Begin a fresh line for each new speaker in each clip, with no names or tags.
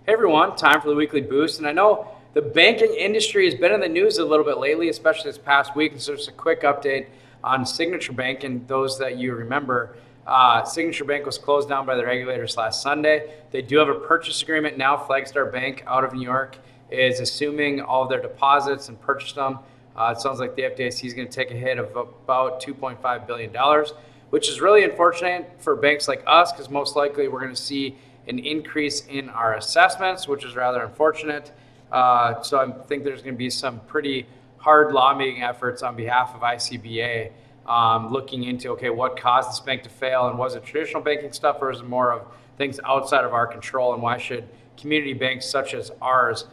Hey everyone, time for the weekly boost. And I know the banking industry has been in the news a little bit lately, especially this past week. And so just a quick update on Signature Bank. And those that you remember, Signature Bank was closed down by the regulators last Sunday. They do have a purchase agreement now. Flagstar Bank out of New York is assuming all of their deposits and purchased them. It sounds like the FDIC is going to take a hit of about $2.5 billion, which is really unfortunate for banks like us because most likely we're going to see an increase in our assessments, which is rather unfortunate. So I think there's going to be some pretty hard lobbying efforts on behalf of ICBA looking into, okay, what caused this bank to fail, and was it traditional banking stuff, or is it more of things outside of our control, and why should community banks such as ours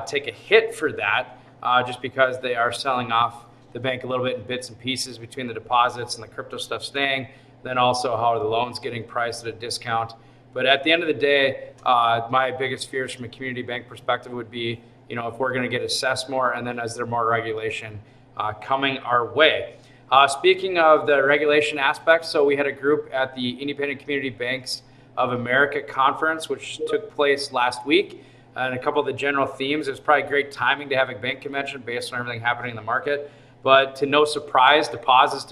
take a hit for that just because they are selling off the bank a little bit in bits and pieces between the deposits and the crypto stuff staying, then also how are the loans getting priced at a discount. But at the end of the day, my biggest fears from a community bank perspective would be, if we're going to get assessed more, and then as there more regulation coming our way. Speaking of the regulation aspects, so we had a group at the Independent Community Banks of America conference, which took place last week, and a couple of the general themes. It was probably great timing to have a bank convention based on everything happening in the market. But to no surprise, deposits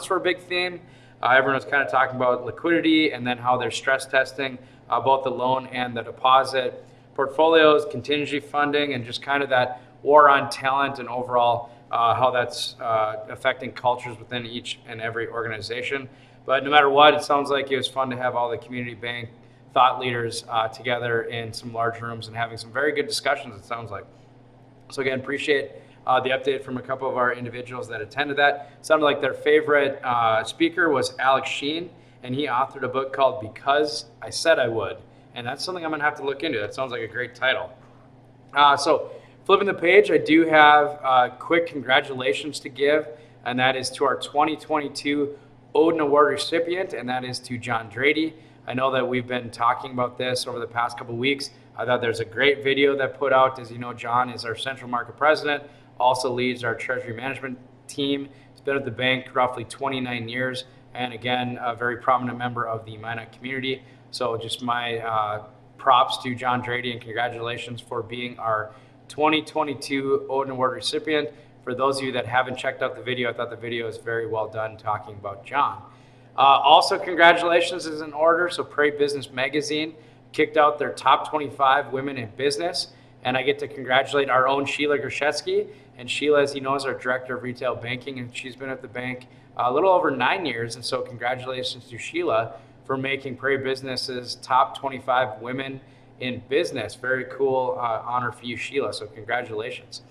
were a big theme. Everyone was kind of talking about liquidity and then how they're stress testing both the loan and the deposit portfolios, contingency funding, and just kind of that war on talent and overall how that's affecting cultures within each and every organization. But no matter what, it sounds like it was fun to have all the community bank thought leaders together in some large rooms and having some very good discussions, it sounds like. So again, appreciate the update from a couple of our individuals that attended that. Sounded like their favorite speaker was Alex Sheen, and he authored a book called Because I Said I Would. And that's something I'm going to have to look into. That sounds like a great title. So flipping the page, I do have quick congratulations to give, and that is to our 2022 Odin Award recipient, and that is to John Drady. I know that we've been talking about this over the past couple of weeks. I thought there's a great video that put out. As you know, John is our central market president, also leads our treasury management team. He's been at the bank roughly 29 years, and again, a very prominent member of the Minot community. So just my props to John Drady and congratulations for being our 2022 Odin Award recipient. For those of you that haven't checked out the video, I thought the video is very well done talking about John. Also, congratulations is in order. So Prairie Business Magazine kicked out their top 25 women in business. And I get to congratulate our own Sheila Gershetsky. And Sheila, as you know, is our director of retail banking, and she's been at the bank a little over 9 years. And so congratulations to Sheila for making Prairie Business's top 25 women in business. Very cool honor for you, Sheila. So congratulations.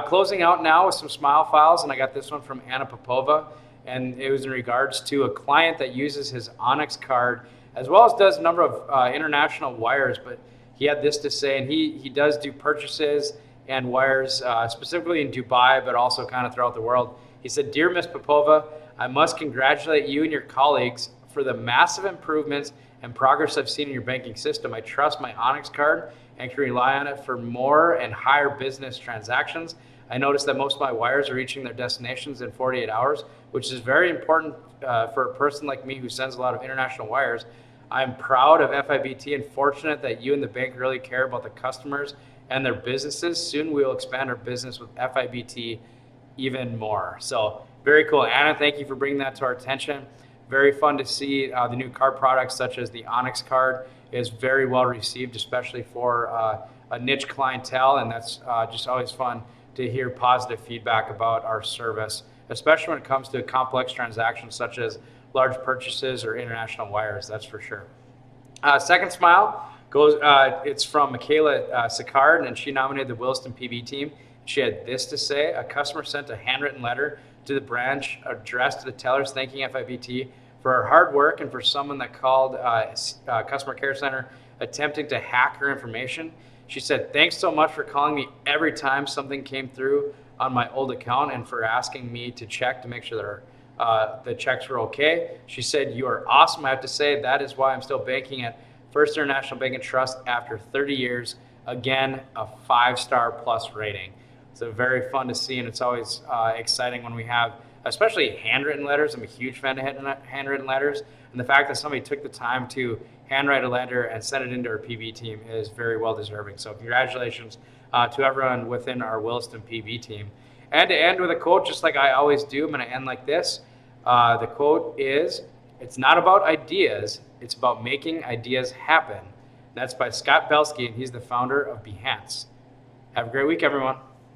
Closing out now with some Smile Files, and I got this one from Anna Popova. And it was in regards to a client that uses his Onyx card, as well as does a number of international wires. But he had this to say, and he does do purchases and wires specifically in Dubai, but also kind of throughout the world. He said, "Dear Ms. Popova, I must congratulate you and your colleagues for the massive improvements and progress I've seen in your banking system. I trust my Onyx card and can rely on it for more and higher business transactions. I noticed that most of my wires are reaching their destinations in 48 hours, which is very important for a person like me who sends a lot of international wires. I'm proud of FIBT and fortunate that you and the bank really care about the customers and their businesses. Soon we will expand our business with FIBT even more." So very cool. Anna, thank you for bringing that to our attention. Very fun to see the new card products such as the Onyx card is very well received, especially for a niche clientele. And that's just always fun to hear positive feedback about our service, especially when it comes to complex transactions such as large purchases or international wires, that's for sure. Second smile goes, it's from Michaela Sicard, and she nominated the Williston PB team. She had this to say: "A customer sent a handwritten letter to the branch addressed to the tellers thanking FIBT for her hard work and for someone that called customer care center attempting to hack her information. She said, 'Thanks so much for calling me every time something came through on my old account and for asking me to check to make sure that the checks were okay.' She said, 'You are awesome. I have to say that is why I'm still banking at First International Bank and Trust after 30 years. Again, a 5-star plus rating.'" So very fun to see, and it's always exciting when we have especially handwritten letters. I'm a huge fan of handwritten letters. And the fact that somebody took the time to handwrite a letter and send it into our PB team is very well deserving. So congratulations to everyone within our Williston PB team. And to end with a quote, just like I always do, I'm going to end like this. The quote is, "It's not about ideas, it's about making ideas happen." That's by Scott Belsky, and he's the founder of Behance. Have a great week, everyone.